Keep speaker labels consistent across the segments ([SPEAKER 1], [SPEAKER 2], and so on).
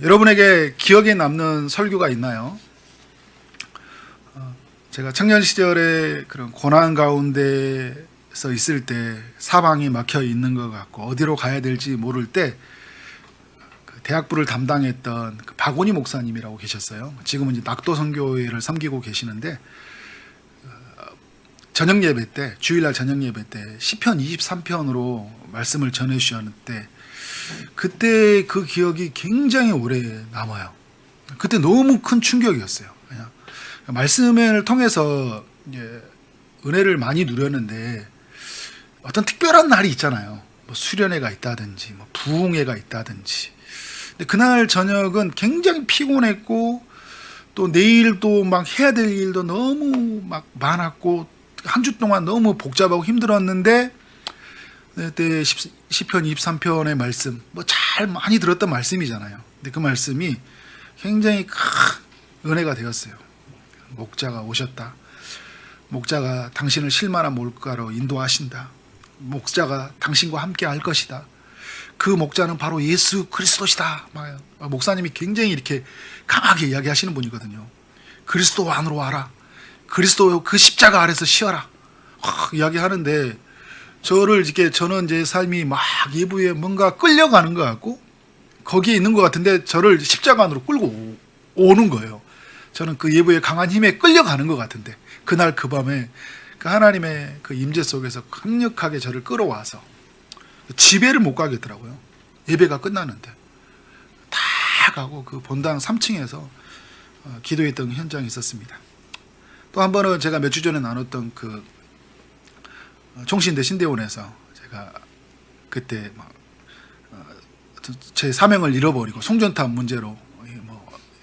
[SPEAKER 1] 여러분에게 기억에 남는 설교가 있나요? 제가 청년 시절에 그런 고난 가운데서 있을 때 사방이 막혀 있는 것 같고 어디로 가야 될지 모를 때 대학부를 담당했던 박원희 목사님이라고 계셨어요. 지금은 이제 낙도 선교회를 섬기고 계시는데 저녁 예배 때, 주일날 저녁 예배 때 시편 23편으로 말씀을 전해 주셨는데 그때 그 기억이 굉장히 오래 남아요. 그때 너무 큰 충격이었어요. 그냥 말씀을 통해서 이제 은혜를 많이 누렸는데 어떤 특별한 날이 있잖아요. 뭐 수련회가 있다든지, 뭐 부흥회가 있다든지. 근데 그날 저녁은 굉장히 피곤했고 또 내일도 막 해야 될 일도 너무 막 많았고 한 주 동안 너무 복잡하고 힘들었는데 그때 시편 23편의 말씀 뭐 잘 많이 들었던 말씀이잖아요. 근데 그 말씀이 굉장히 큰 은혜가 되었어요. 목자가 오셨다. 목자가 당신을 실만한 몰가로 인도하신다. 목자가 당신과 함께 할 것이다. 그 목자는 바로 예수 그리스도시다. 목사님이 굉장히 이렇게 강하게 이야기하시는 분이거든요. 그리스도 안으로 와라. 그리스도 그 십자가 아래서 쉬어라. 이야기하는데 저는 제 삶이 막 예부에 뭔가 끌려가는 것 같고 거기에 있는 것 같은데 저를 십자가 안으로 끌고 오는 거예요. 저는 그 예부의 강한 힘에 끌려가는 것 같은데 그날 그 밤에 그 하나님의 그 임재 속에서 강력하게 저를 끌어와서 집에를 못 가겠더라고요. 예배가 끝나는데 다 가고 그 본당 3층에서 기도했던 현장이 있었습니다. 또 한 번은 제가 몇 주 전에 나눴던 그 총신대 신대원에서 제가 그때 제 사명을 잃어버리고 송전탑 문제로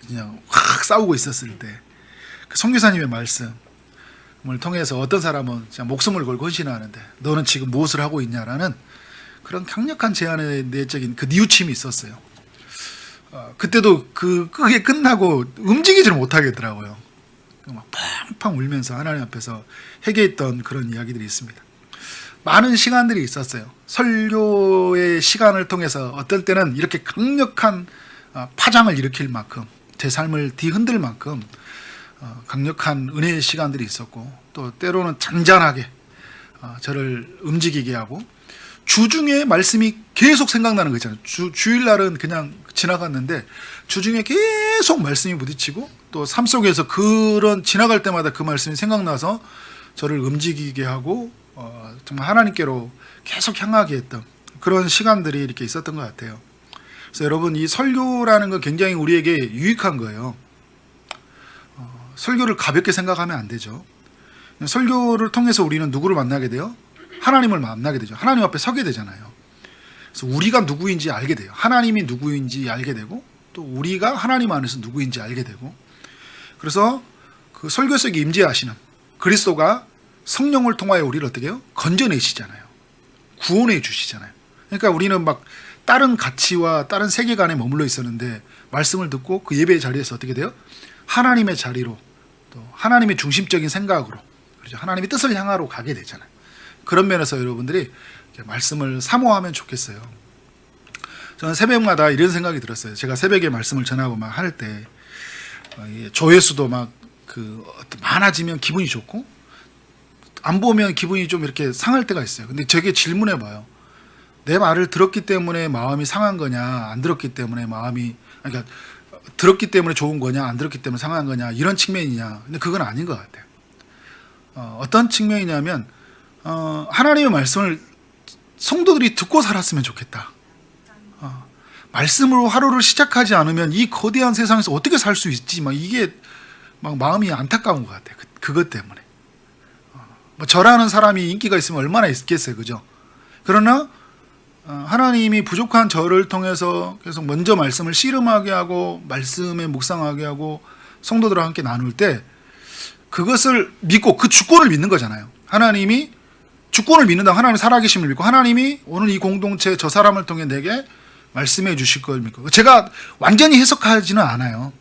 [SPEAKER 1] 그냥 확 싸우고 있었을 때 그 선교사님의 말씀을 통해서 어떤 사람은 진짜 목숨을 걸고 헌신하는데 너는 지금 무엇을 하고 있냐라는 그런 강력한 제안의 내적인 그 뉘우침이 있었어요. 그때도 그게 끝나고 움직이지를 못하겠더라고요. 막 팡팡 울면서 하나님 앞에서 회개했던 그런 이야기들이 있습니다. 많은 시간들이 있었어요. 설교의 시간을 통해서 어떨 때는 이렇게 강력한 파장을 일으킬 만큼 제 삶을 뒤흔들 만큼 강력한 은혜의 시간들이 있었고 또 때로는 잔잔하게 저를 움직이게 하고 주중에 말씀이 계속 생각나는 거 있잖아요. 주일날은 그냥 지나갔는데 주중에 계속 말씀이 부딪히고 또 삶 속에서 그런 지나갈 때마다 그 말씀이 생각나서 저를 움직이게 하고 정말 하나님께로 계속 향하게 했던 그런 시간들이 이렇게 있었던 것 같아요. 그래서 여러분 이 설교라는 건 굉장히 우리에게 유익한 거예요. 설교를 가볍게 생각하면 안 되죠. 설교를 통해서 우리는 누구를 만나게 돼요? 하나님을 만나게 되죠. 하나님 앞에 서게 되잖아요. 그래서 우리가 누구인지 알게 돼요. 하나님이 누구인지 알게 되고 또 우리가 하나님 안에서 누구인지 알게 되고 그래서 그 설교 속에 임재하시는 그리스도가 성령을 통하여 우리를 어떻게 해요? 건져내시잖아요. 구원해 주시잖아요. 그러니까 우리는 막 다른 가치와 다른 세계관에 머물러 있었는데 말씀을 듣고 그 예배의 자리에서 어떻게 돼요? 하나님의 자리로 또 하나님의 중심적인 생각으로 그렇죠? 하나님의 뜻을 향하러 가게 되잖아요. 그런 면에서 여러분들이 말씀을 사모하면 좋겠어요. 저는 새벽마다 이런 생각이 들었어요. 제가 새벽에 말씀을 전하고 막 할 때 조회수도 막 많아지면 기분이 좋고 안 보면 기분이 좀 이렇게 상할 때가 있어요. 근데 저게 질문해 봐요. 내 말을 들었기 때문에 마음이 상한 거냐, 안 들었기 때문에 그러니까 들었기 때문에 좋은 거냐, 안 들었기 때문에 상한 거냐 이런 측면이냐. 근데 그건 아닌 것 같아요. 어떤 측면이냐면 하나님의 말씀을 성도들이 듣고 살았으면 좋겠다. 말씀으로 하루를 시작하지 않으면 이 거대한 세상에서 어떻게 살 수 있지? 이게 마음이 안타까운 것 같아요. 그것 때문에. 저라는 사람이 인기가 있으면 얼마나 있겠어요, 그죠? 그러나 하나님이 부족한 저를 통해서 계속 먼저 말씀을 씨름하게 하고 말씀에 묵상하게 하고 성도들과 함께 나눌 때 그것을 믿고 그 주권을 믿는 거잖아요. 하나님이 주권을 믿는다. 하나님 살아계심을 믿고 하나님이 오늘 이 공동체 저 사람을 통해 내게 말씀해 주실 걸 믿고 제가 완전히 해석하지는 않아요.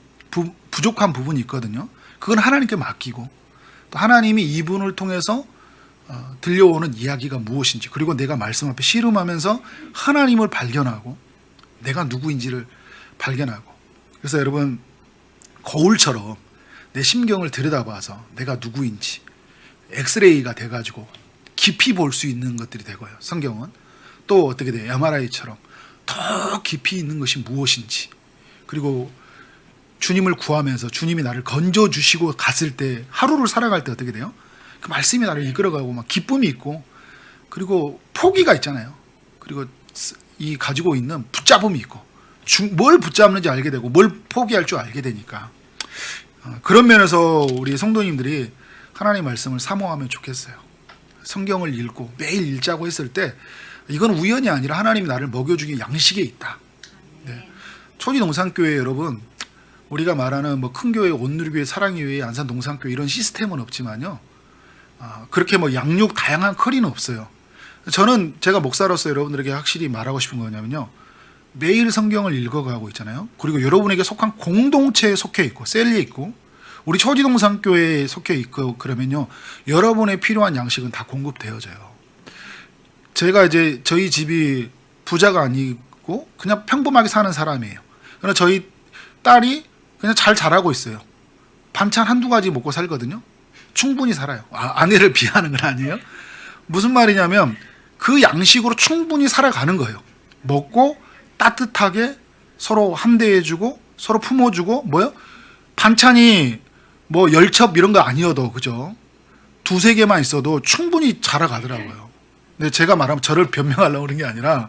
[SPEAKER 1] 부족한 부분이 있거든요. 그건 하나님께 맡기고 또 하나님이 이분을 통해서 들려오는 이야기가 무엇인지 그리고 내가 말씀 앞에 씨름하면서 하나님을 발견하고 내가 누구인지를 발견하고 그래서 여러분, 거울처럼 내 심경을 들여다봐서 내가 누구인지 엑스레이가 돼가지고 깊이 볼 수 있는 것들이 되고요. 성경은 또 어떻게 돼요? MRI처럼 더 깊이 있는 것이 무엇인지, 그리고 주님을 구하면서 주님이 나를 건져주시고 갔을 때, 하루를 살아갈 때 어떻게 돼요? 그 말씀이 나를 이끌어가고 막 기쁨이 있고, 그리고 포기가 있잖아요. 그리고 이 가지고 있는 붙잡음이 있고, 뭘 붙잡는지 알게 되고 뭘 포기할 줄 알게 되니까, 그런 면에서 우리 성도님들이 하나님의 말씀을 사모하면 좋겠어요. 성경을 읽고 매일 읽자고 했을 때 이건 우연이 아니라 하나님이 나를 먹여주기 양식에 있다. 네. 초지동산교회 여러분, 우리가 말하는 뭐 큰 교회, 온누리교회, 사랑의교회, 안산동산교회 이런 시스템은 없지만요, 그렇게 뭐 양육 다양한 커리는 없어요. 저는 제가 목사로서 여러분들에게 확실히 말하고 싶은 거냐면요, 매일 성경을 읽어가고 있잖아요. 그리고 여러분에게 속한 공동체에 속해 있고 셀리에 있고 우리 초지동산교회에 속해 있고 그러면요, 여러분의 필요한 양식은 다 공급되어져요. 제가 이제 저희 집이 부자가 아니고 그냥 평범하게 사는 사람이에요. 그러나 저희 딸이 그냥 잘 자라고 있어요. 반찬 한두 가지 먹고 살거든요. 충분히 살아요. 아내를 비하는 건 아니에요. 무슨 말이냐면 그 양식으로 충분히 살아가는 거예요. 먹고 따뜻하게 서로 함대해주고 서로 품어주고, 뭐요? 반찬이 뭐 10첩 이런 거 아니어도, 그죠? 두세 개만 있어도 충분히 자라가더라고요. 근데 제가 말하면 저를 변명하려고 그런 게 아니라,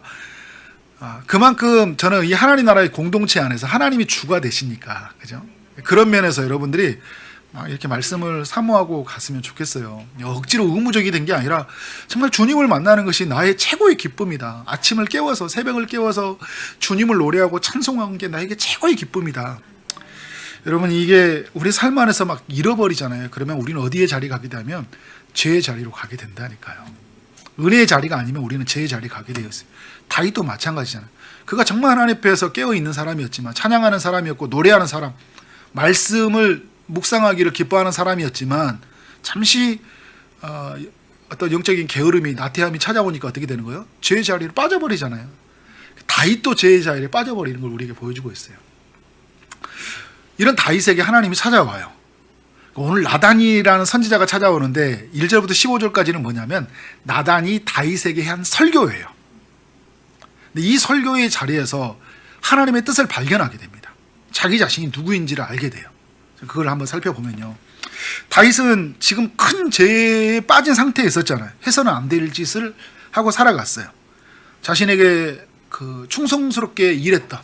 [SPEAKER 1] 그만큼 저는 이 하나님 나라의 공동체 안에서 하나님이 주가 되시니까, 그죠? 그런 면에서 여러분들이 이렇게 말씀을 사모하고 갔으면 좋겠어요. 억지로 의무적이 된 게 아니라 정말 주님을 만나는 것이 나의 최고의 기쁨이다. 아침을 깨워서, 새벽을 깨워서 주님을 노래하고 찬송하는 게 나에게 최고의 기쁨이다. 여러분, 이게 우리 삶 안에서 막 잃어버리잖아요. 그러면 우리는 어디에 자리 가게 되면 죄의 자리로 가게 된다니까요. 은혜의 자리가 아니면 우리는 죄의 자리 가게 되어 있어요. 다윗도 마찬가지잖아요. 그가 정말 하나님 앞에서 깨어있는 사람이었지만, 찬양하는 사람이었고 노래하는 사람, 말씀을 묵상하기를 기뻐하는 사람이었지만, 잠시 어떤 영적인 게으름이, 나태함이 찾아오니까 어떻게 되는 거예요? 죄의 자리로 빠져버리잖아요. 다윗도 죄의 자리에 빠져버리는 걸 우리에게 보여주고 있어요. 이런 다윗에게 하나님이 찾아와요. 오늘 나단이라는 선지자가 찾아오는데 1절부터 15절까지는 뭐냐면 나단이 다윗에게 한 설교예요. 근데 이 설교의 자리에서 하나님의 뜻을 발견하게 됩니다. 자기 자신이 누구인지를 알게 돼요. 그걸 한번 살펴보면요, 다윗은 지금 큰 죄에 빠진 상태에 있었잖아요. 해서는 안 될 짓을 하고 살아갔어요. 자신에게 그 충성스럽게 일했던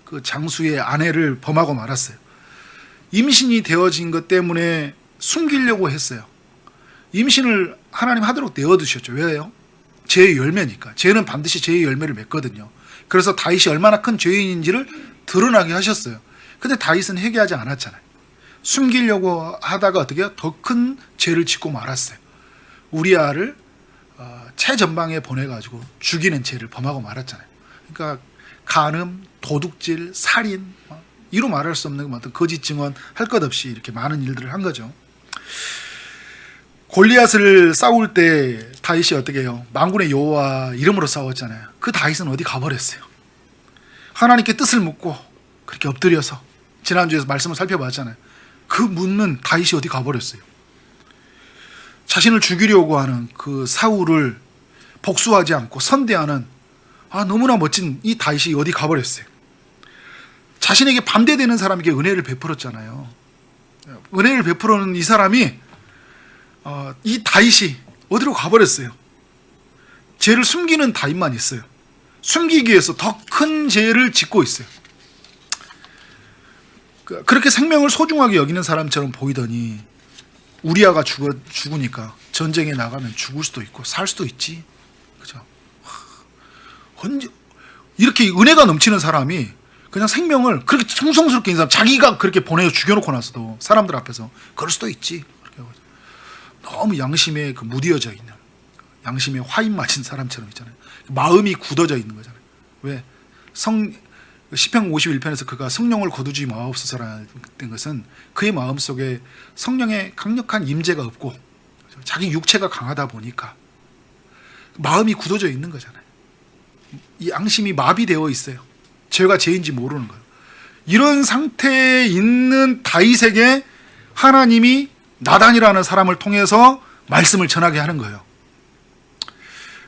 [SPEAKER 1] 그 장수의 아내를 범하고 말았어요. 임신이 되어진 것 때문에 숨기려고 했어요. 임신을 하나님 하도록 내어두셨죠. 왜요? 죄의 열매니까. 죄는 반드시 죄의 열매를 맺거든요. 그래서 다윗이 얼마나 큰 죄인인지를 드러나게 하셨어요. 근데 다윗은 회개하지 않았잖아요. 숨기려고 하다가 어떻게 해요? 더 큰 죄를 짓고 말았어요. 우리아를 최전방에 보내가지고 죽이는 죄를 범하고 말았잖아요. 그러니까 간음, 도둑질, 살인, 이로 말할 수 없는 어떤 거짓 증언 할 것 없이 이렇게 많은 일들을 한 거죠. 골리앗을 싸울 때 다윗이 어떻게 해요? 만군의 여호와 이름으로 싸웠잖아요. 그 다윗은 어디 가버렸어요? 하나님께 뜻을 묻고 그렇게 엎드려서 지난주에서 말씀을 살펴봤잖아요. 그 묻는 다윗이 어디 가버렸어요? 자신을 죽이려고 하는 그 사울을 복수하지 않고 선대하는 너무나 멋진 이 다윗이 어디 가버렸어요? 자신에게 반대되는 사람에게 은혜를 베풀었잖아요. 은혜를 베풀어는 이 사람이 이 다윗이 어디로 가버렸어요? 죄를 숨기는 다윗만 있어요. 숨기기 위해서 더 큰 죄를 짓고 있어요. 그렇게 생명을 소중하게 여기는 사람처럼 보이더니 우리아가 죽으니까 전쟁에 나가면 죽을 수도 있고 살 수도 있지. 그죠? 언제 이렇게 은혜가 넘치는 사람이 그냥 생명을 그렇게 충성스럽게 있는 사람, 자기가 그렇게 보내서 죽여놓고 나서도 사람들 앞에서 그럴 수도 있지. 너무 양심에 그 무디어져 있는, 양심에 화인 맞은 사람처럼 있잖아요. 마음이 굳어져 있는 거잖아요. 왜? 시편 51편에서 그가 성령을 거두지 마옵소서라는 것은 그의 마음속에 성령의 강력한 임재가 없고 자기 육체가 강하다 보니까 마음이 굳어져 있는 거잖아요. 이 양심이 마비되어 있어요. 죄가 죄인지 모르는 거예요. 이런 상태에 있는 다윗에게 하나님이 나단이라는 사람을 통해서 말씀을 전하게 하는 거예요.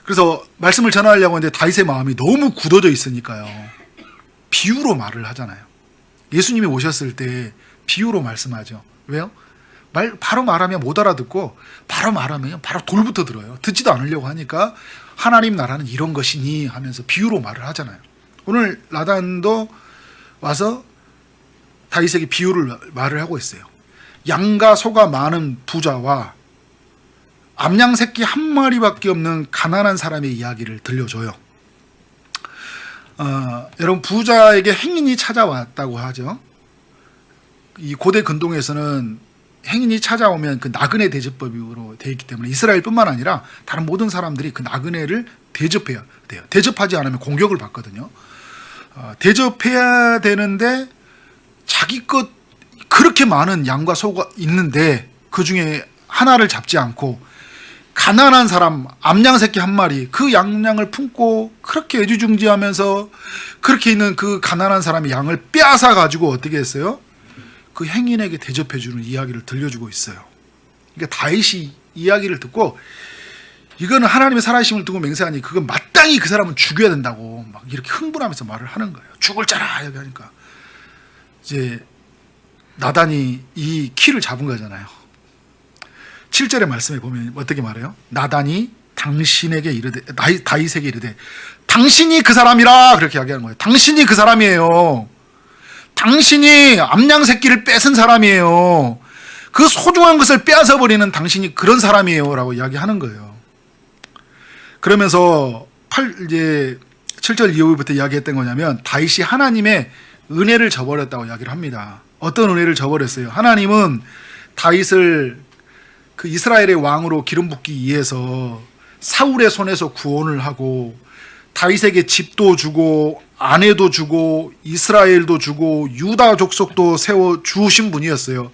[SPEAKER 1] 그래서 말씀을 전하려고 하는데 다윗의 마음이 너무 굳어져 있으니까요, 비유로 말을 하잖아요. 예수님이 오셨을 때 비유로 말씀하죠. 왜요? 바로 말하면 못 알아듣고, 바로 말하면 바로 돌부터 들어요. 듣지도 않으려고 하니까 하나님 나라는 이런 것이니 하면서 비유로 말을 하잖아요. 오늘 나단도 와서 다윗에게 비유를 말을 하고 있어요. 양과 소가 많은 부자와 암양 새끼 한 마리밖에 없는 가난한 사람의 이야기를 들려줘요. 여러분, 부자에게 행인이 찾아왔다고 하죠. 이 고대 근동에서는 행인이 찾아오면 그 나그네 대접법으로 되어 있기 때문에 이스라엘뿐만 아니라 다른 모든 사람들이 그 나그네를 대접해야 돼요. 대접하지 않으면 공격을 받거든요. 대접해야 되는데 자기 것 그렇게 많은 양과 소가 있는데 그 중에 하나를 잡지 않고 가난한 사람 암양 새끼 한 마리, 그 양양을 품고 그렇게 애지중지하면서 그렇게 있는 그 가난한 사람의 양을 빼앗아 가지고 어떻게 했어요? 그 행인에게 대접해주는 이야기를 들려주고 있어요. 그러니까 다윗이 이야기를 듣고 이거는 하나님의 살아계심을 두고 맹세하니 그건 마땅히 그 사람은 죽여야 된다고 막 이렇게 흥분하면서 말을 하는 거예요. 죽을 자라 이렇게 하니까 이제 나단이 이 키를 잡은 거잖아요. 7절의 말씀에 보면 어떻게 말해요? 나단이 당신에게 이르되, 다윗에게 이르되 당신이 그 사람이라 그렇게 이야기하는 거예요. 당신이 그 사람이에요. 당신이 암양 새끼를 뺏은 사람이에요. 그 소중한 것을 빼앗아 버리는 당신이 그런 사람이에요 라고 이야기하는 거예요. 그러면서 7절 이후부터 이야기했던 거냐면 다윗이 하나님의 은혜를 저버렸다고 이야기를 합니다. 어떤 은혜를 저버렸어요? 하나님은 다윗을 그 이스라엘의 왕으로 기름 붓기 위해서 사울의 손에서 구원을 하고 다윗에게 집도 주고 아내도 주고 이스라엘도 주고 유다 족속도 세워 주신 분이었어요.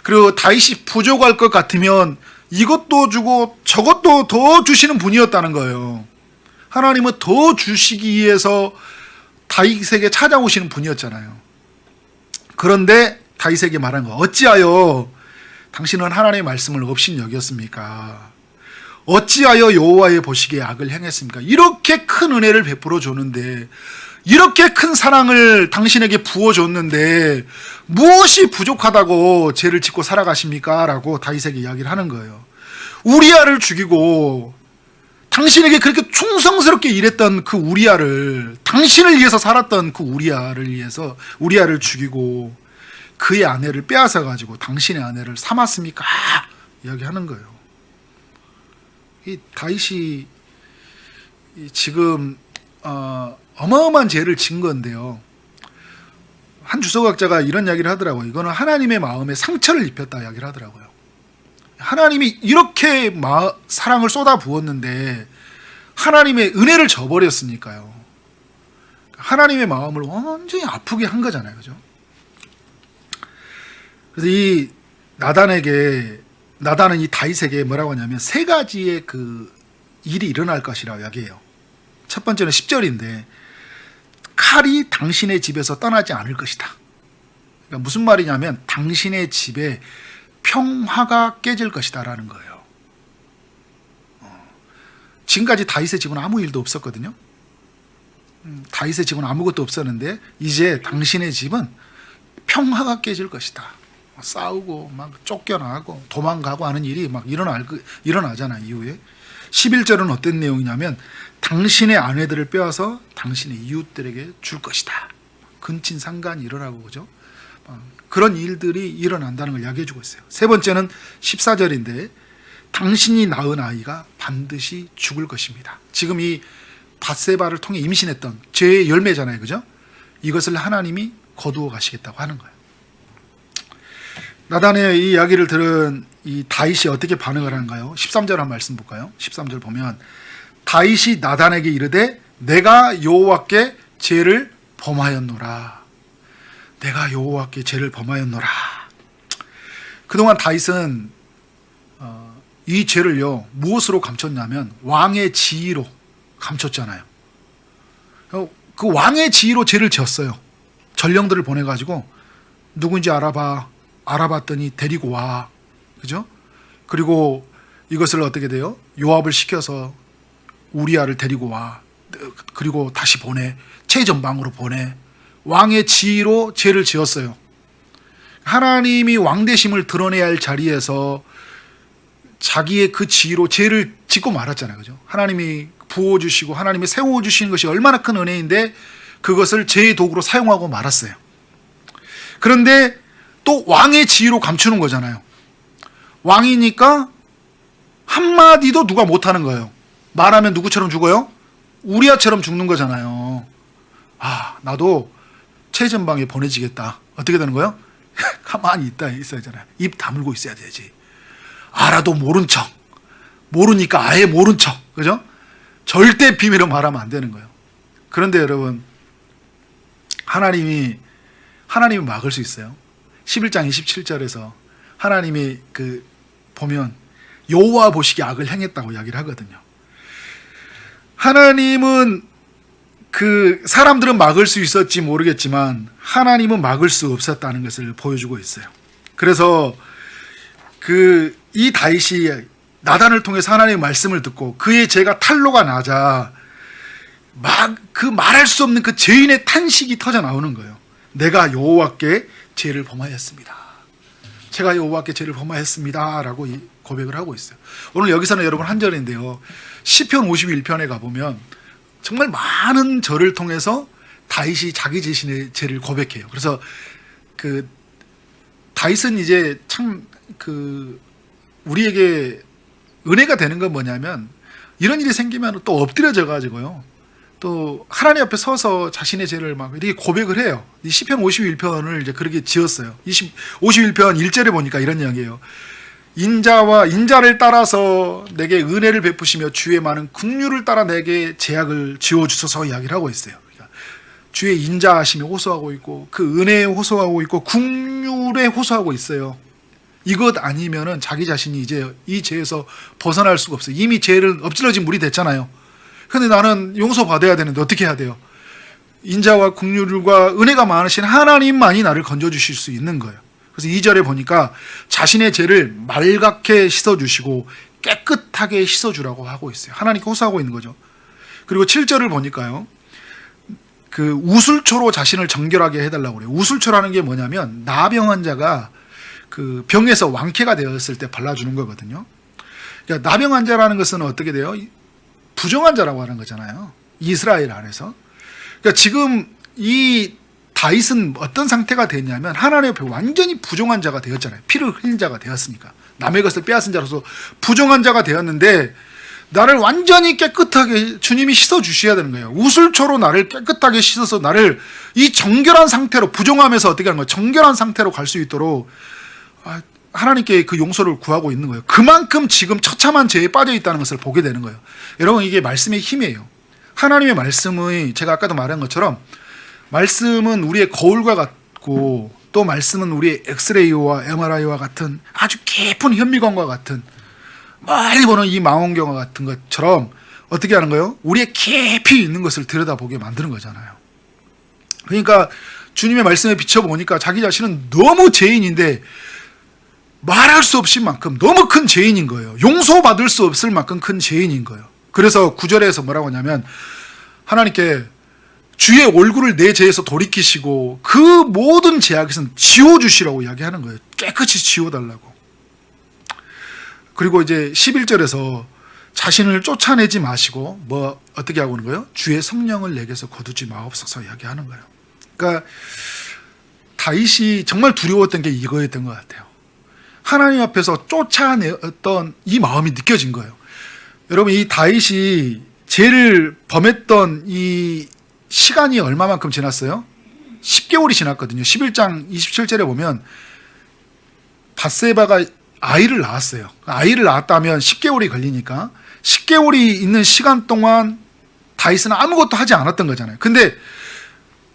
[SPEAKER 1] 그리고 다윗이 부족할 것 같으면 이것도 주고 저것도 더 주시는 분이었다는 거예요. 하나님은 더 주시기 위해서 다윗에게 찾아오시는 분이었잖아요. 그런데 다윗에게 말한 거, 어찌하여 당신은 하나님의 말씀을 업신여겼습니까? 어찌하여 여호와의 보시기에 악을 행했습니까? 이렇게 큰 은혜를 베풀어 줬는데, 이렇게 큰 사랑을 당신에게 부어줬는데 무엇이 부족하다고 죄를 짓고 살아가십니까? 라고 다윗에게 이야기를 하는 거예요. 우리아를 죽이고 당신에게 그렇게 충성스럽게 일했던 그 우리아를, 당신을 위해서 살았던 그 우리아를 죽이고 그의 아내를 빼앗아 가지고 당신의 아내를 삼았습니까? 이야기하는 거예요. 이 다윗이 지금 어마어마한 죄를 진 건데요. 한 주석학자가 이런 이야기를 하더라고요. 이거는 하나님의 마음에 상처를 입혔다 이야기를 하더라고요. 하나님이 이렇게 사랑을 쏟아 부었는데 하나님의 은혜를 저버렸으니까요. 하나님의 마음을 완전히 아프게 한 거잖아요. 그죠? 그래서 이 나단은 이 다윗에게 뭐라고 하냐면 세 가지의 그 일이 일어날 것이라고 이야기해요. 첫 번째는 10절인데 칼이 당신의 집에서 떠나지 않을 것이다. 그러니까 무슨 말이냐면 당신의 집에 평화가 깨질 것이다 라는 거예요. 지금까지 다윗의 집은 아무 일도 없었거든요. 다윗의 집은 아무것도 없었는데 이제 당신의 집은 평화가 깨질 것이다. 싸우고 막 쫓겨나고 도망가고 하는 일이 막 일어나잖아요. 이후에 11절은 어떤 내용이냐면 당신의 아내들을 빼앗아 당신의 이웃들에게 줄 것이다. 근친상간이 일어나고 그죠? 그런 일들이 일어난다는 걸 이야기해 주고 있어요. 세 번째는 14절인데 당신이 낳은 아이가 반드시 죽을 것입니다. 지금 이 밧세바를 통해 임신했던 죄의 열매잖아요. 그죠? 이것을 하나님이 거두어 가시겠다고 하는 거예요. 나단의 이 이야기를 들은 이 다윗이 어떻게 반응을 하는가요? 13절 한 말씀 볼까요? 13절 보면 다윗이 나단에게 이르되 내가 여호와께 죄를 범하였노라. 내가 여호와께 죄를 범하였노라. 그동안 다윗은 이 죄를요 무엇으로 감췄냐면 왕의 지위로 감췄잖아요. 그 왕의 지위로 죄를 지었어요. 전령들을 보내가지고 누군지 알아봤더니 데리고 와. 그죠? 그리고 이것을 어떻게 돼요? 요압을 시켜서 우리아를 데리고 와. 그리고 다시 보내. 최전방으로 보내. 왕의 지위로 죄를 지었어요. 하나님이 왕대심을 드러내야 할 자리에서 자기의 그 지위로 죄를 짓고 말았잖아요. 그죠? 하나님이 부어주시고 하나님이 세워주시는 것이 얼마나 큰 은혜인데 그것을 죄의 도구로 사용하고 말았어요. 그런데 또 왕의 지위로 감추는 거잖아요. 왕이니까 한마디도 누가 못하는 거예요. 말하면 누구처럼 죽어요? 우리아처럼 죽는 거잖아요. 아, 나도 최전방에 보내지겠다. 어떻게 되는 거예요? 가만히 있어야 되잖아요. 입 다물고 있어야 되지. 알아도 모른 척. 모르니까 아예 모른 척. 그죠? 절대 비밀로 말하면 안 되는 거예요. 그런데 여러분, 하나님이 막을 수 있어요. 11장 27절에서 하나님이 보면 여호와 보시기에 악을 행했다고 이야기를 하거든요. 하나님은 사람들은 막을 수 있었지 모르겠지만 하나님은 막을 수 없었다는 것을 보여주고 있어요. 그래서 이 다윗이 나단을 통해서 하나님의 말씀을 듣고 그의 죄가 탄로가 나자 말할 수 없는 그 죄인의 탄식이 터져 나오는 거예요. 내가 여호와께 죄를 범하였습니다. 제가 여호와께 죄를 범하였습니다라고 고백을 하고 있어요. 오늘 여기서는 여러분 한 절인데요. 시편 51편에 가보면 정말 많은 절을 통해서 다윗이 자기 자신의 죄를 고백해요. 그래서 다윗은 이제 참 우리에게 은혜가 되는 건 뭐냐면 이런 일이 생기면 또 엎드려져 가지고요. 또 하나님 앞에 서서 자신의 죄를 막 이렇게 고백을 해요. 이 시편 51편을 이제 그렇게 지었어요. 51편 1절에 보니까 이런 이야기예요. 인자를 따라서 내게 은혜를 베푸시며 주의 많은 긍휼을 따라 내게 제약을 지어 주소서 이야기를 하고 있어요. 그러니까 주의 인자하심에 호소하고 있고 그 은혜에 호소하고 있고 긍휼에 호소하고 있어요. 이것 아니면은 자기 자신이 이제 이 죄에서 벗어날 수가 없어요. 이미 죄를 엎질러진 물이 됐잖아요. 근데 나는 용서받아야 되는데 어떻게 해야 돼요? 인자와 긍휼과 은혜가 많으신 하나님만이 나를 건져주실 수 있는 거예요. 그래서 2절에 보니까 자신의 죄를 말갛게 씻어주시고 깨끗하게 씻어주라고 하고 있어요. 하나님께 호소하고 있는 거죠. 그리고 7절을 보니까요. 우술초로 자신을 정결하게 해달라고 그래요. 우술초라는 게 뭐냐면 나병 환자가 병에서 완쾌가 되었을 때 발라주는 거거든요. 그러니까 나병 환자라는 것은 어떻게 돼요? 부정환자라고 하는 거잖아요. 이스라엘 안에서. 그러니까 지금 이 다윗은 어떤 상태가 됐냐면 하나님 앞에 완전히 부정한 자가 되었잖아요. 피를 흘린 자가 되었으니까. 남의 것을 빼앗은 자로서 부정한 자가 되었는데 나를 완전히 깨끗하게 주님이 씻어주셔야 되는 거예요. 우슬초로 나를 깨끗하게 씻어서 나를 이 정결한 상태로 부정함에서 어떻게 하는 거예요? 정결한 상태로 갈 수 있도록 하나님께 그 용서를 구하고 있는 거예요. 그만큼 지금 처참한 죄에 빠져 있다는 것을 보게 되는 거예요. 여러분 이게 말씀의 힘이에요. 하나님의 말씀의 제가 아까도 말한 것처럼 말씀은 우리의 거울과 같고 또 말씀은 우리의 엑스레이와 MRI와 같은 아주 깊은 현미관과 같은 멀리 보는 이 망원경과 같은 것처럼 어떻게 하는 거예요? 우리의 깊이 있는 것을 들여다보게 만드는 거잖아요. 그러니까 주님의 말씀에 비춰보니까 자기 자신은 너무 죄인인데 말할 수 없을 만큼 너무 큰 죄인인 거예요. 용서받을 수 없을 만큼 큰 죄인인 거예요. 그래서 9절에서 뭐라고 하냐면 하나님께 주의 얼굴을 내 죄에서 돌이키시고 그 모든 죄악에서 지워주시라고 이야기하는 거예요. 깨끗이 지워달라고. 그리고 이제 11절에서 자신을 쫓아내지 마시고 어떻게 하고 있는 거예요? 주의 성령을 내게서 거두지 마옵소서 이야기하는 거예요. 그러니까 다윗이 정말 두려웠던 게 이거였던 것 같아요. 하나님 앞에서 쫓아내었던 이 마음이 느껴진 거예요. 여러분 이 다윗이 죄를 범했던 이 시간이 얼마만큼 지났어요? 10개월이 지났거든요. 11장 27절에 보면 밧세바가 아이를 낳았어요. 아이를 낳았다면 10개월이 걸리니까 10개월이 있는 시간 동안 다윗은 아무것도 하지 않았던 거잖아요. 근데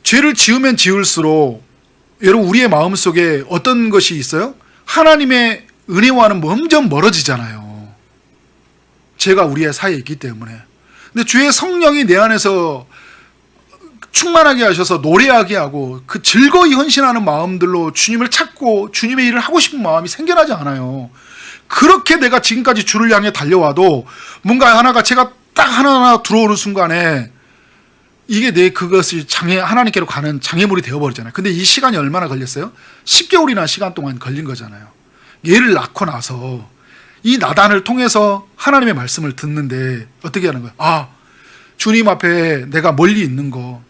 [SPEAKER 1] 죄를 지으면 지을수록 여러분 우리의 마음속에 어떤 것이 있어요? 하나님의 은혜와는 점점 멀어지잖아요. 죄가 우리의 사이에 있기 때문에. 근데 주의 성령이 내 안에서 충만하게 하셔서 노래하게 하고 그 즐거이 헌신하는 마음들로 주님을 찾고 주님의 일을 하고 싶은 마음이 생겨나지 않아요. 그렇게 내가 지금까지 주를 향해 달려와도 뭔가 하나가 제가 딱 하나하나 들어오는 순간에 이게 내 그것이 하나님께로 가는 장애물이 되어버리잖아요. 근데 이 시간이 얼마나 걸렸어요? 10개월이나 시간 동안 걸린 거잖아요. 얘를 낳고 나서 이 나단을 통해서 하나님의 말씀을 듣는데 어떻게 하는 거예요? 아, 주님 앞에 내가 멀리 있는 거,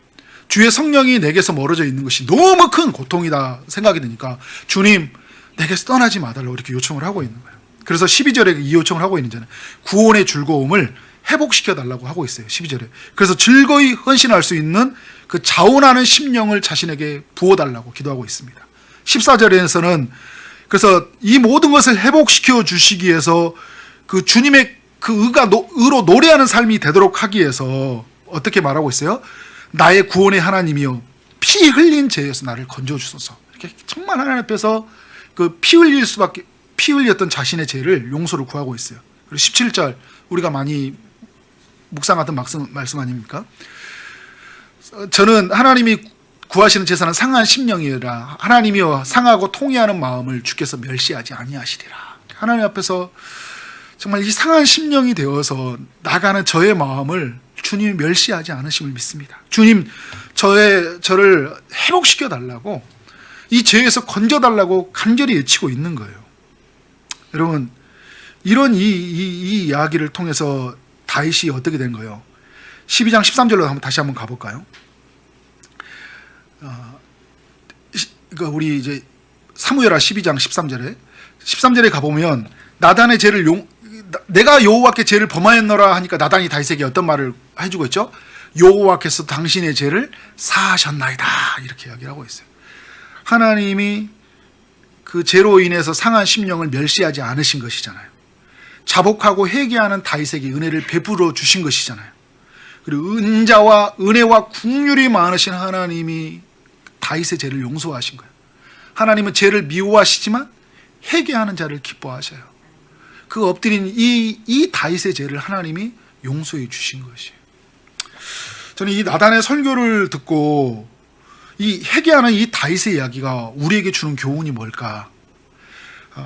[SPEAKER 1] 주의 성령이 내게서 멀어져 있는 것이 너무 큰 고통이다 생각이 드니까 주님 내게서 떠나지 마달라고 이렇게 요청을 하고 있는 거예요. 그래서 12절에 이 요청을 하고 있는잖아요. 구원의 즐거움을 회복시켜 달라고 하고 있어요. 12절에. 그래서 즐거이 헌신할 수 있는 그 자원하는 심령을 자신에게 부어달라고 기도하고 있습니다. 14절에서는 그래서 이 모든 것을 회복시켜 주시기 위해서 그 주님의 그 의로 노래하는 삶이 되도록 하기 위해서 어떻게 말하고 있어요? 나의 구원의 하나님이여 피 흘린 죄에서 나를 건져 주소서. 이렇게 정말 하나님 앞에서 그 피 흘렸던 자신의 죄를 용서를 구하고 있어요. 그리고 17절 우리가 많이 묵상하던 말씀 아닙니까? 저는 하나님이 구하시는 제사는 상한 심령이라 하나님이여 상하고 통회하는 마음을 주께서 멸시하지 아니하시리라. 하나님 앞에서 정말 이 상한 심령이 되어서 나가는 저의 마음을 주님이 멸시하지 않으심을 믿습니다. 주님 저를 회복시켜 달라고 이 죄에서 건져 달라고 간절히 외치고 있는 거예요. 여러분 이런 이 이야기를 통해서 다윗이 어떻게 된 거예요? 12장 13절로 다시 한번 가볼까요? 그러니까 우리 이제 사무엘하 12장 13절에 가보면 나단의 죄를 내가 여호와께 죄를 범하였노라 하니까 나단이 다윗에게 어떤 말을 해주고 있죠? 여호와께서 당신의 죄를 사하셨나이다 이렇게 이야기를 하고 있어요. 하나님이 그 죄로 인해서 상한 심령을 멸시하지 않으신 것이잖아요. 자복하고 회개하는 다윗에게 은혜를 베풀어 주신 것이잖아요. 그리고 은자와 은혜와 긍휼이 많으신 하나님이 다윗의 죄를 용서하신 거예요. 하나님은 죄를 미워하시지만 회개하는 자를 기뻐하셔요. 그 엎드린 이 다윗의 죄를 하나님이 용서해 주신 것이에요. 저는 이 나단의 설교를 듣고 이 회개하는 이 다윗의 이야기가 우리에게 주는 교훈이 뭘까?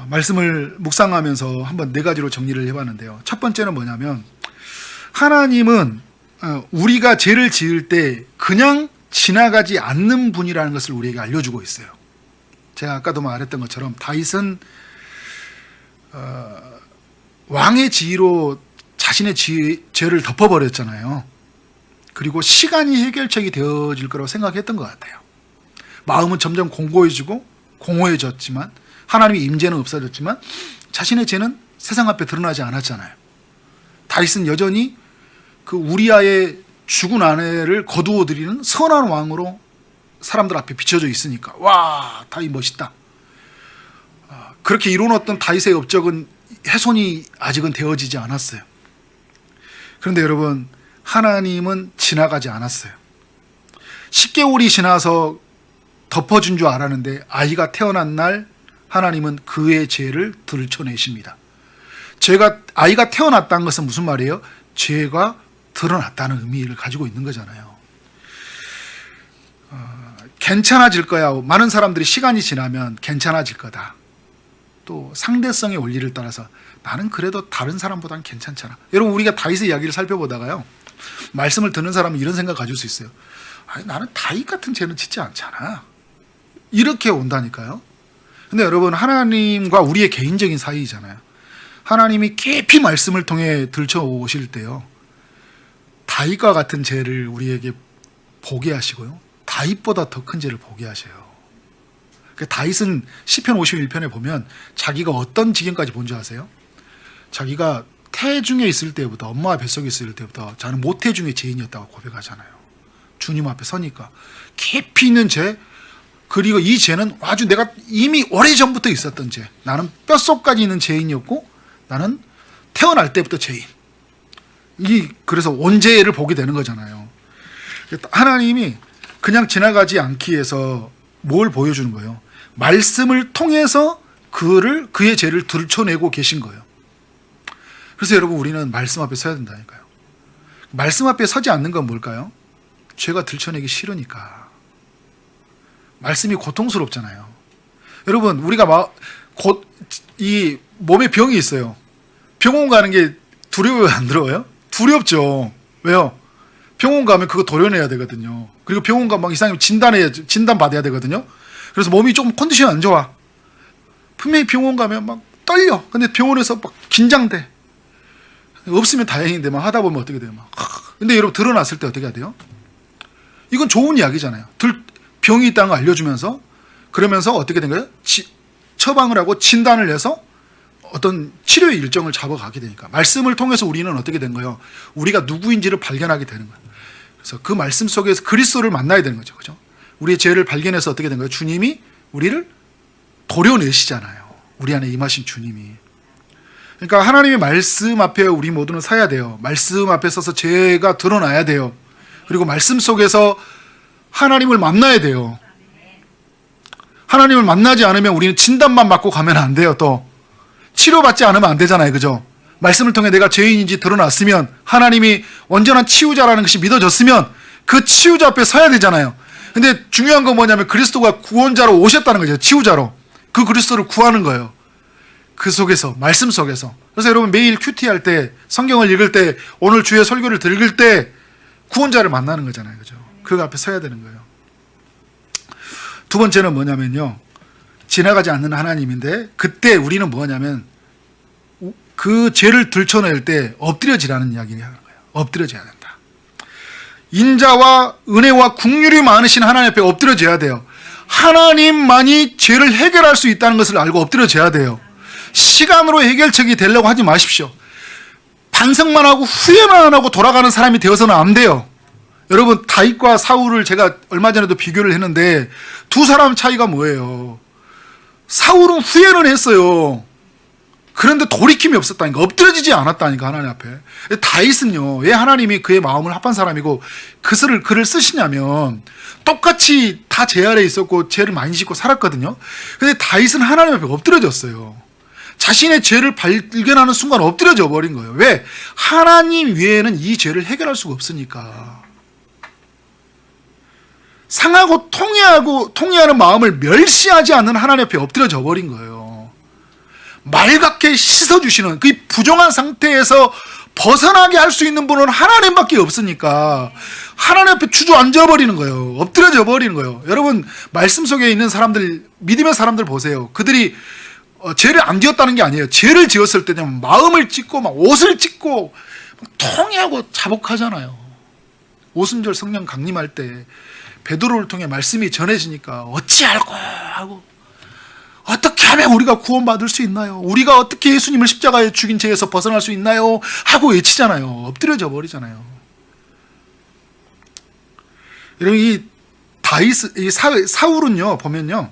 [SPEAKER 1] 말씀을 묵상하면서 한번 네 가지로 정리를 해봤는데요. 첫 번째는 뭐냐면 하나님은 우리가 죄를 지을 때 그냥 지나가지 않는 분이라는 것을 우리에게 알려주고 있어요. 제가 아까도 말했던 것처럼 다윗은 왕의 지위로 자신의 죄를 덮어버렸잖아요. 그리고 시간이 해결책이 되어질 거라고 생각했던 것 같아요. 마음은 점점 공고해지고 공허해졌지만 하나님의 임재는 없어졌지만 자신의 죄는 세상 앞에 드러나지 않았잖아요. 다윗은 여전히 그 우리아의 죽은 아내를 거두어 들이는 선한 왕으로 사람들 앞에 비춰져 있으니까 와 다윗 멋있다. 그렇게 이뤄놓았던 다윗의 업적은 훼손이 아직은 되어지지 않았어요. 그런데 여러분 하나님은 지나가지 않았어요. 10개월이 지나서 덮어준 줄 알았는데 아이가 태어난 날 하나님은 그의 죄를 들춰내십니다. 아이가 태어났다는 것은 무슨 말이에요? 죄가 드러났다는 의미를 가지고 있는 거잖아요. 괜찮아질 거야. 많은 사람들이 시간이 지나면 괜찮아질 거다. 또 상대성의 원리를 따라서 나는 그래도 다른 사람보다는 괜찮잖아. 여러분 우리가 다윗의 이야기를 살펴보다가요. 말씀을 듣는 사람은 이런 생각 가질 수 있어요. 아니, 나는 다윗 같은 죄는 짓지 않잖아. 이렇게 온다니까요. 근데 여러분 하나님과 우리의 개인적인 사이잖아요. 하나님이 깊이 말씀을 통해 들춰오실 때요. 다윗과 같은 죄를 우리에게 보게 하시고요. 다윗보다 더 큰 죄를 보게 하셔요. 다윗은 시편 51편에 보면 자기가 어떤 지경까지 본 줄 아세요? 자기가 태중에 있을 때부터 엄마와 뱃속에 있을 때부터 자는 모태중의 죄인이었다고 고백하잖아요. 주님 앞에 서니까 깊이 있는 죄 그리고 이 죄는 아주 내가 이미 오래전부터 있었던 죄. 나는 뼛속까지 있는 죄인이었고 나는 태어날 때부터 죄인. 그래서 원죄를 보게 되는 거잖아요. 하나님이 그냥 지나가지 않기 위해서 뭘 보여주는 거예요? 말씀을 통해서 그의 죄를 들춰내고 계신 거예요. 그래서 여러분 우리는 말씀 앞에 서야 된다니까요. 말씀 앞에 서지 않는 건 뭘까요? 죄가 들춰내기 싫으니까. 말씀이 고통스럽잖아요. 여러분, 우리가 이 몸에 병이 있어요. 병원 가는 게 두려워요, 안 두려워요? 두렵죠. 왜요? 병원 가면 그거 도려내야 되거든요. 그리고 병원 가면 막 이상하면 진단 받아야 되거든요. 그래서 몸이 조금 컨디션이 안 좋아. 분명히 병원 가면 막 떨려. 근데 병원에서 막 긴장돼. 없으면 다행인데 막 하다 보면 어떻게 돼요? 막. 근데 여러분 드러났을 때 어떻게 해야 돼요? 이건 좋은 이야기잖아요. 병이 있다는 걸 알려주면서 그러면서 어떻게 된 거예요? 처방을 하고 진단을 해서 어떤 치료의 일정을 잡아가게 되니까 말씀을 통해서 우리는 어떻게 된 거예요? 우리가 누구인지를 발견하게 되는 거예요. 그래서 그 말씀 속에서 그리스도를 만나야 되는 거죠. 그죠? 우리의 죄를 발견해서 어떻게 된 거예요? 주님이 우리를 도려내시잖아요. 우리 안에 임하신 주님이. 그러니까 하나님의 말씀 앞에 우리 모두는 서야 돼요. 말씀 앞에 서서 죄가 드러나야 돼요. 그리고 말씀 속에서 하나님을 만나야 돼요. 하나님을 만나지 않으면 우리는 진단만 받고 가면 안 돼요. 또 치료받지 않으면 안 되잖아요. 그죠? 말씀을 통해 내가 죄인인지 드러났으면 하나님이 온전한 치유자라는 것이 믿어졌으면 그 치유자 앞에 서야 되잖아요. 근데 중요한 건 뭐냐면 그리스도가 구원자로 오셨다는 거죠. 치유자로. 그 그리스도를 구하는 거예요. 그 속에서, 말씀 속에서. 그래서 여러분 매일 큐티 할 때, 성경을 읽을 때, 오늘 주의 설교를 들을 때 구원자를 만나는 거잖아요. 그죠? 그 앞에 서야 되는 거예요. 두 번째는 뭐냐면요. 지나가지 않는 하나님인데 그때 우리는 뭐냐면 그 죄를 들춰낼 때 엎드려지라는 이야기를 하는 거예요. 엎드려져야 된다. 인자와 은혜와 긍휼이 많으신 하나님 앞에 엎드려져야 돼요. 하나님만이 죄를 해결할 수 있다는 것을 알고 엎드려져야 돼요. 시간으로 해결책이 되려고 하지 마십시오. 반성만 하고 후회만 하고 돌아가는 사람이 되어서는 안 돼요. 여러분 다윗과 사울을 제가 얼마 전에도 비교를 했는데 두 사람 차이가 뭐예요? 사울은 후회는 했어요. 그런데 돌이킴이 없었다니까. 엎드려지지 않았다니까 하나님 앞에. 다윗은요. 왜 하나님이 그의 마음을 합한 사람이고 글을 쓰시냐면 똑같이 다 죄 아래 있었고 죄를 많이 짓고 살았거든요. 근데 다윗은 하나님 앞에 엎드려졌어요. 자신의 죄를 발견하는 순간 엎드려져 버린 거예요. 왜? 하나님 외에는 이 죄를 해결할 수가 없으니까. 상하고 통해하는 마음을 멸시하지 않는 하나님 앞에 엎드려져 버린 거예요. 맑게 씻어주시는 그 부정한 상태에서 벗어나게 할 수 있는 분은 하나님밖에 없으니까 하나님 앞에 주저앉아 버리는 거예요. 엎드려져 버리는 거예요. 여러분 말씀 속에 있는 사람들, 믿음의 사람들 보세요. 그들이 죄를 안 지었다는 게 아니에요. 죄를 지었을 때는 마음을 찢고 막 옷을 찢고 통해하고 자복하잖아요. 오순절 성령 강림할 때 베드로를 통해 말씀이 전해지니까 어찌할꼬 하고 어떻게 하면 우리가 구원받을 수 있나요? 우리가 어떻게 예수님을 십자가에 죽인 죄에서 벗어날 수 있나요? 하고 외치잖아요. 엎드려져 버리잖아요. 여러분 이 사울은요 보면요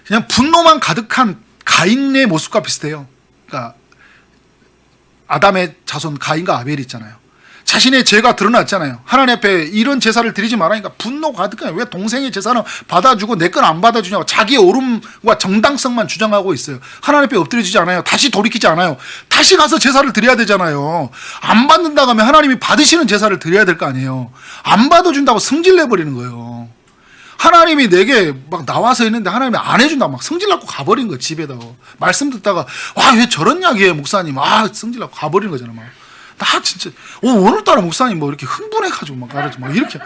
[SPEAKER 1] 그냥 분노만 가득한 가인의 모습과 비슷해요. 그러니까 아담의 자손 가인과 아벨이 있잖아요. 자신의 죄가 드러났잖아요. 하나님 앞에 이런 제사를 드리지 말라니까 분노 가득해요. 왜 동생의 제사는 받아주고 내 건 안 받아주냐고 자기의 옳음과 정당성만 주장하고 있어요. 하나님 앞에 엎드려지지 않아요. 다시 돌이키지 않아요. 다시 가서 제사를 드려야 되잖아요. 안 받는다고 하면 하나님이 받으시는 제사를 드려야 될 거 아니에요. 안 받아준다고 성질내버리는 거예요. 하나님이 내게 막 나와서 있는데 하나님이 안 해준다고 막 성질나고 가버린 거예요. 집에다가 말씀 듣다가 와 왜 저런 이야기해 목사님 성질나고 가버리는 거잖아. 막 나 진짜 오늘따라 목사님 뭐 이렇게 흥분해가지고 막 가르쳐 막 이렇게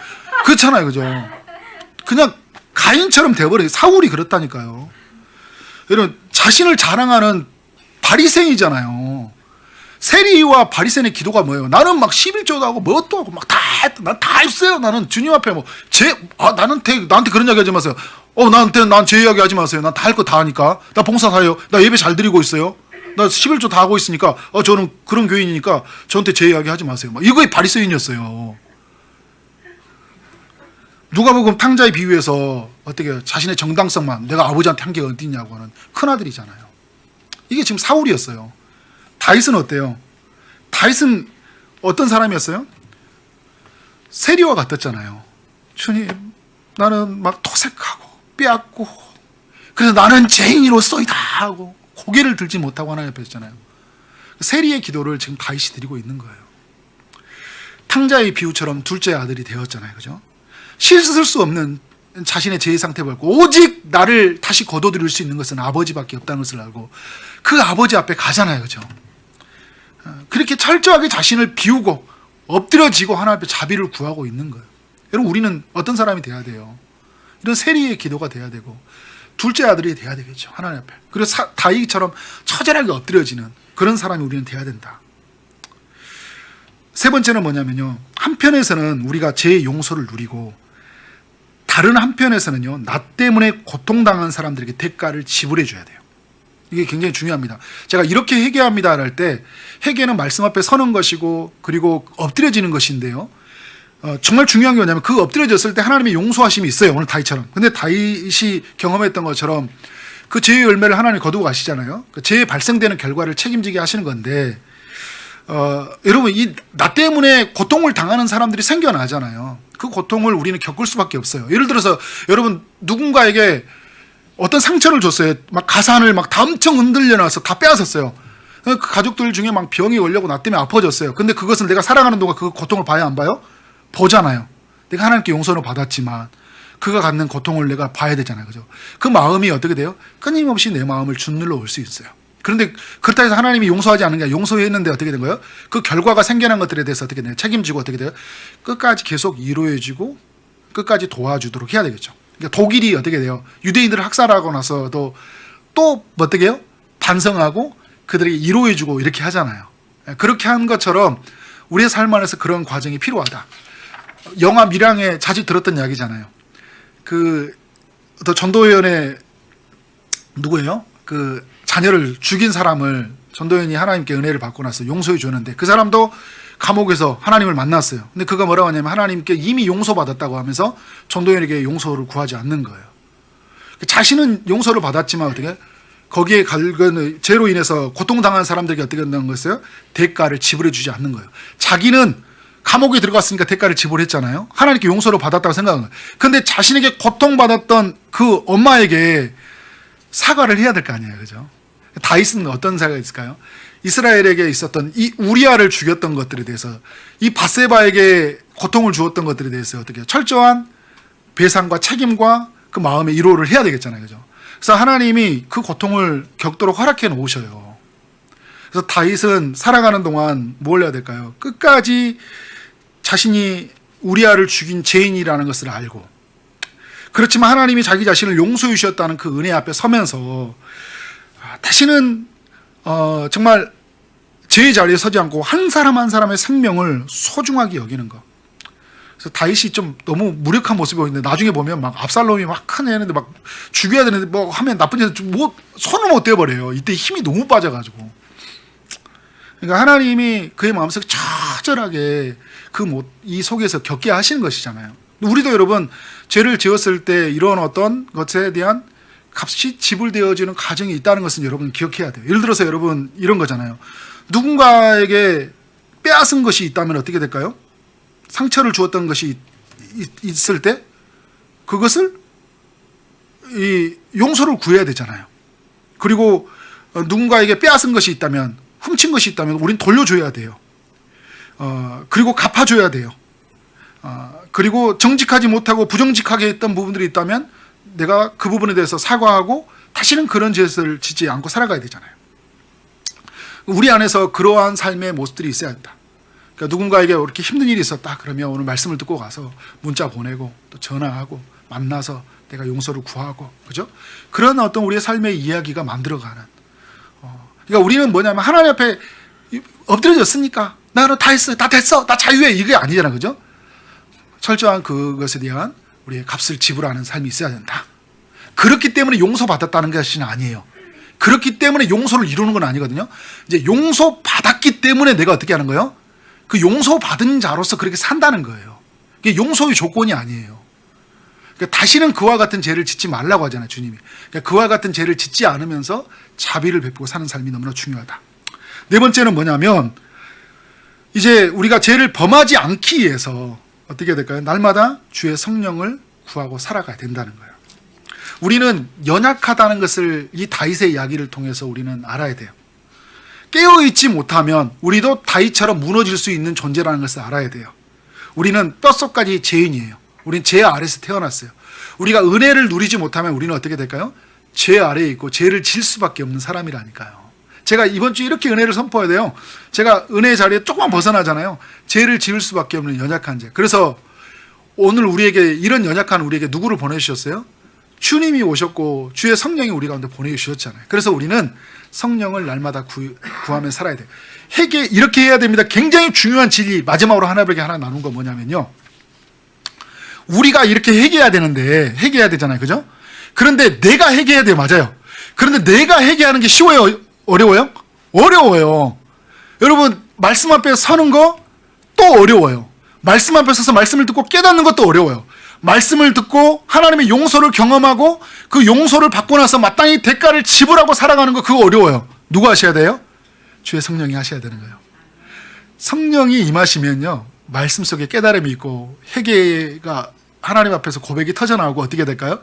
[SPEAKER 1] 그렇잖아요. 그죠? 그냥 가인처럼 돼버려요. 사울이 그렇다니까요. 여러분 자신을 자랑하는 바리새인이잖아요. 세리와 바리새인의 기도가 뭐예요? 나는 막 11조도 하고 뭣도 하고 막 다 했다. 난 다 했어요. 나는 주님 앞에 나한테 그런 이야기 하지 마세요. 난 제 이야기 하지 마세요. 난 다 할 거 다 하니까. 나 봉사 다 해요. 나 예배 잘 드리고 있어요. 나 11조 다 하고 있으니까 저는 그런 교인이니까 저한테 제 이야기 하지 마세요. 막 이거의 바리새인이었어요. 누가복음 탕자의 비유에서 어떻게 해요? 자신의 정당성만 내가 아버지한테 한 게 어디 있냐고 하는 큰아들이잖아요. 이게 지금 사울이었어요. 다윗은 어때요? 다윗은 어떤 사람이었어요? 세리와 같았잖아요. 주님 나는 막 토색하고 빼앗고 그래서 나는 죄인으로서이다 하고 고개를 들지 못하고 하나님 앞에 있잖아요. 세리의 기도를 지금 다윗이 드리고 있는 거예요. 탕자의 비유처럼 둘째 아들이 되었잖아요. 그죠? 씻을 수 없는 자신의 죄의 상태를 알고 오직 나를 다시 거둬들일 수 있는 것은 아버지밖에 없다는 것을 알고 그 아버지 앞에 가잖아요. 그죠? 그렇게 철저하게 자신을 비우고 엎드려지고 하나님 앞에 자비를 구하고 있는 거예요. 여러분, 우리는 어떤 사람이 돼야 돼요? 이런 세리의 기도가 돼야 되고 둘째 아들이 돼야 되겠죠. 하나님 앞에. 그리고 다윗처럼 처절하게 엎드려지는 그런 사람이 우리는 돼야 된다. 세 번째는 뭐냐면요, 한편에서는 우리가 죄의 용서를 누리고 다른 한편에서는요, 나 때문에 고통당한 사람들에게 대가를 지불해 줘야 돼요. 이게 굉장히 중요합니다. 제가 이렇게 회개합니다 할 때 회개는 말씀 앞에 서는 것이고 그리고 엎드려지는 것인데요, 정말 중요한 게 뭐냐면 그 엎드려졌을 때 하나님의 용서하심이 있어요. 오늘 다윗처럼. 근데 다윗이 경험했던 것처럼 그 죄의 열매를 하나님이 거두고 가시잖아요. 그 죄의 발생되는 결과를 책임지게 하시는 건데, 여러분, 이 나 때문에 고통을 당하는 사람들이 생겨나잖아요. 그 고통을 우리는 겪을 수밖에 없어요. 예를 들어서 여러분, 누군가에게 어떤 상처를 줬어요. 막 가산을 막 다 엄청 흔들려 놔서 다 빼앗았어요. 그 가족들 중에 막 병이 걸려고 나 때문에 아파졌어요. 근데 그것을 내가 살아가는 동안 그 고통을 봐야 안 봐요? 보잖아요. 내가 하나님께 용서를 받았지만 그가 갖는 고통을 내가 봐야 되잖아요. 그죠? 그 마음이 어떻게 돼요? 끊임없이 내 마음을 짓눌러 올 수 있어요. 그런데 그렇다 해서 하나님이 용서하지 않는 게 아니라 용서했는데 어떻게 된 거예요? 그 결과가 생겨난 것들에 대해서 어떻게 돼요? 책임지고 어떻게 돼요? 끝까지 계속 이루어지고 끝까지 도와주도록 해야 되겠죠. 그러니까 독일이 어떻게 돼요? 유대인들을 학살하고 나서도 또 어떻게 해요? 반성하고 그들에게 이루어주고 이렇게 하잖아요. 그렇게 한 것처럼 우리의 삶 안에서 그런 과정이 필요하다. 영화 밀양에 자주 들었던 이야기잖아요. 또 전도연의 누구예요? 그 자녀를 죽인 사람을 전도연이 하나님께 은혜를 받고 나서 용서해 줬는데 그 사람도 감옥에서 하나님을 만났어요. 근데 그가 뭐라고 하냐면 하나님께 이미 용서받았다고 하면서 전도연에게 용서를 구하지 않는 거예요. 자신은 용서를 받았지만 어떻게 거기에 갈근 죄로 인해서 고통당한 사람들에게 어떻게 한다는 거였어요? 대가를 지불해 주지 않는 거예요. 자기는 감옥에 들어갔으니까 대가를 지불했잖아요. 하나님께 용서를 받았다고 생각한 거예요. 근데 자신에게 고통받았던 그 엄마에게 사과를 해야 될 거 아니에요. 그죠? 다윗은 어떤 사과가 있을까요? 이스라엘에게 있었던 이 우리아를 죽였던 것들에 대해서, 이 밧세바에게 고통을 주었던 것들에 대해서 어떻게 철저한 배상과 책임과 그 마음의 위로를 해야 되겠잖아요. 그죠? 그래서 하나님이 그 고통을 겪도록 허락해 놓으셔요. 그래서 다윗은 살아가는 동안 뭘 해야 될까요? 끝까지 자신이 우리아를 죽인 죄인이라는 것을 알고, 그렇지만 하나님이 자기 자신을 용서해 주셨다는 그 은혜 앞에 서면서 다시는 정말 죄의 자리에 서지 않고 한 사람 한 사람의 생명을 소중하게 여기는 것. 그래서 다윗이 좀 너무 무력한 모습이 보이는데 나중에 보면 막 압살롬이 막 큰 애는데 막 죽여야 되는데 뭐 하면 나쁜 짓 뭐 손을 못 대버려요. 이때 힘이 너무 빠져가지고. 그러니까 하나님이 그의 마음속에 처절하게 이 속에서 겪게 하시는 것이잖아요. 우리도 여러분 죄를 지었을 때 이런 어떤 것에 대한 값이 지불되어지는 과정이 있다는 것은 여러분 기억해야 돼요. 예를 들어서 여러분 이런 거잖아요. 누군가에게 빼앗은 것이 있다면 어떻게 될까요? 상처를 주었던 것이 있을 때 그것을 용서를 구해야 되잖아요. 그리고 누군가에게 빼앗은 것이 있다면, 훔친 것이 있다면 우린 돌려줘야 돼요. 그리고 갚아줘야 돼요. 그리고 정직하지 못하고 부정직하게 했던 부분들이 있다면 내가 그 부분에 대해서 사과하고 다시는 그런 죄를 짓지 않고 살아가야 되잖아요. 우리 안에서 그러한 삶의 모습들이 있어야 한다. 그러니까 누군가에게 이렇게 힘든 일이 있었다 그러면 오늘 말씀을 듣고 가서 문자 보내고 또 전화하고 만나서 내가 용서를 구하고, 그죠? 그런 어떤 우리의 삶의 이야기가 만들어가는. 그러니까 우리는 뭐냐면 하나님 앞에 엎드려졌으니까 나는 다 했어, 다 됐어, 나 자유해, 이게 아니잖아, 그죠? 철저한 그것에 대한 우리의 값을 지불하는 삶이 있어야 된다. 그렇기 때문에 용서받았다는 것이 아니에요. 그렇기 때문에 용서를 이루는 건 아니거든요. 이제 용서받았기 때문에 내가 어떻게 하는 거예요? 그 용서받은 자로서 그렇게 산다는 거예요. 그게 용서의 조건이 아니에요. 그러니까 다시는 그와 같은 죄를 짓지 말라고 하잖아요, 주님이. 그러니까 그와 같은 죄를 짓지 않으면서 자비를 베푸고 사는 삶이 너무나 중요하다. 네 번째는 뭐냐면 이제 우리가 죄를 범하지 않기 위해서 어떻게 해야 될까요? 날마다 주의 성령을 구하고 살아가야 된다는 거예요. 우리는 연약하다는 것을 이 다윗의 이야기를 통해서 우리는 알아야 돼요. 깨어있지 못하면 우리도 다윗처럼 무너질 수 있는 존재라는 것을 알아야 돼요. 우리는 뼛속까지 죄인이에요. 우리는 죄 아래에서 태어났어요. 우리가 은혜를 누리지 못하면 우리는 어떻게 될까요? 죄 아래에 있고 죄를 질 수밖에 없는 사람이라니까요. 제가 이번 주에 이렇게 은혜를 선포해야 돼요. 제가 은혜의 자리에 조금만 벗어나잖아요. 죄를 지을 수밖에 없는 연약한 자. 그래서 오늘 우리에게 이런 연약한 우리에게 누구를 보내주셨어요? 주님이 오셨고 주의 성령이 우리 가운데 보내주셨잖아요. 그래서 우리는 성령을 날마다 구하며 살아야 돼요. 회개 이렇게 해야 됩니다. 굉장히 중요한 진리. 마지막으로 하나님에게 하나 나눈 건 뭐냐면요, 우리가 이렇게 회개해야 되는데 회개해야 되잖아요, 그죠? 그런데 내가 회개해야 돼요. 맞아요. 그런데 내가 회개하는 게 쉬워요? 어려워요? 어려워요. 여러분, 말씀 앞에 서는 거 또 어려워요. 말씀 앞에 서서 말씀을 듣고 깨닫는 것도 어려워요. 말씀을 듣고 하나님의 용서를 경험하고 그 용서를 받고 나서 마땅히 대가를 지불하고 살아가는 거, 그거 어려워요. 누가 하셔야 돼요? 주의 성령이 하셔야 되는 거예요. 성령이 임하시면요, 말씀 속에 깨달음이 있고 회개가 하나님 앞에서 고백이 터져나오고 어떻게 될까요?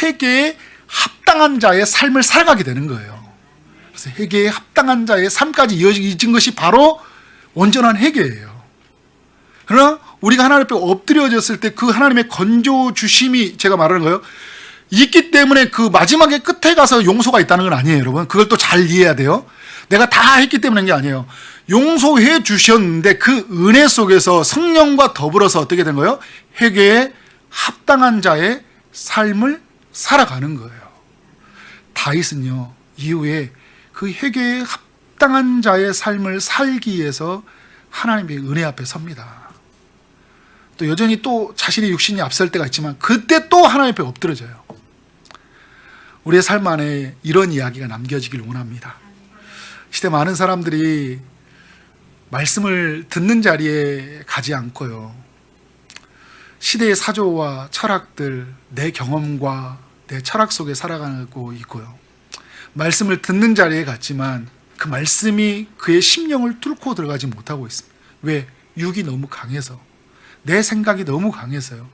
[SPEAKER 1] 회개에 합당한 자의 삶을 살아가게 되는 거예요. 그래서 회개에 합당한 자의 삶까지 이어진 것이 바로 온전한 회개예요. 그러나 우리가 하나님 앞에 엎드려졌을 때 그 하나님의 건져 주심이, 제가 말하는 거예요, 있기 때문에 그 마지막에 끝에 가서 용서가 있다는 건 아니에요, 여러분. 그걸 또 잘 이해해야 돼요. 내가 다 했기 때문에 게 아니에요. 용서해 주셨는데 그 은혜 속에서 성령과 더불어서 어떻게 된 거예요? 회개에 합당한 자의 삶을 살아가는 거예요. 다윗은요, 이후에 그 회개에 합당한 자의 삶을 살기 위해서 하나님의 은혜 앞에 섭니다. 또 여전히 또 자신의 육신이 앞설 때가 있지만 그때 또 하나님 앞에 엎드려져요. 우리의 삶 안에 이런 이야기가 남겨지길 원합니다. 시대 많은 사람들이 말씀을 듣는 자리에 가지 않고요, 시대의 사조와 철학들, 내 경험과 내 철학 속에 살아가고 있고요, 말씀을 듣는 자리에 갔지만 그 말씀이 그의 심령을 뚫고 들어가지 못하고 있습니다. 왜? 육이 너무 강해서, 내 생각이 너무 강해서요.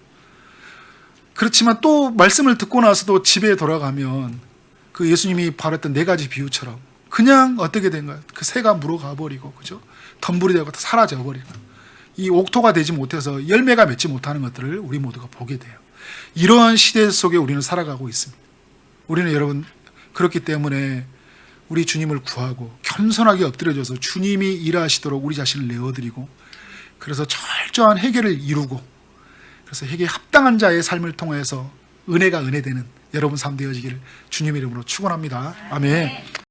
[SPEAKER 1] 그렇지만 또 말씀을 듣고 나서도 집에 돌아가면 그 예수님이 바랬던 4가지 비유처럼 그냥 어떻게 된 거예요? 그 새가 물어가 버리고, 그죠? 덤불이 되고 다 사라져 버리고, 이 옥토가 되지 못해서 열매가 맺지 못하는 것들을 우리 모두가 보게 돼요. 이러한 시대 속에 우리는 살아가고 있습니다. 우리는 여러분, 그렇기 때문에 우리 주님을 구하고 겸손하게 엎드려져서 주님이 일하시도록 우리 자신을 내어드리고, 그래서 철저한 회개를 이루고, 그래서 회개에 합당한 자의 삶을 통해서 은혜가 은혜되는 여러분 삶 되어지기를 주님의 이름으로 축원합니다. 아멘.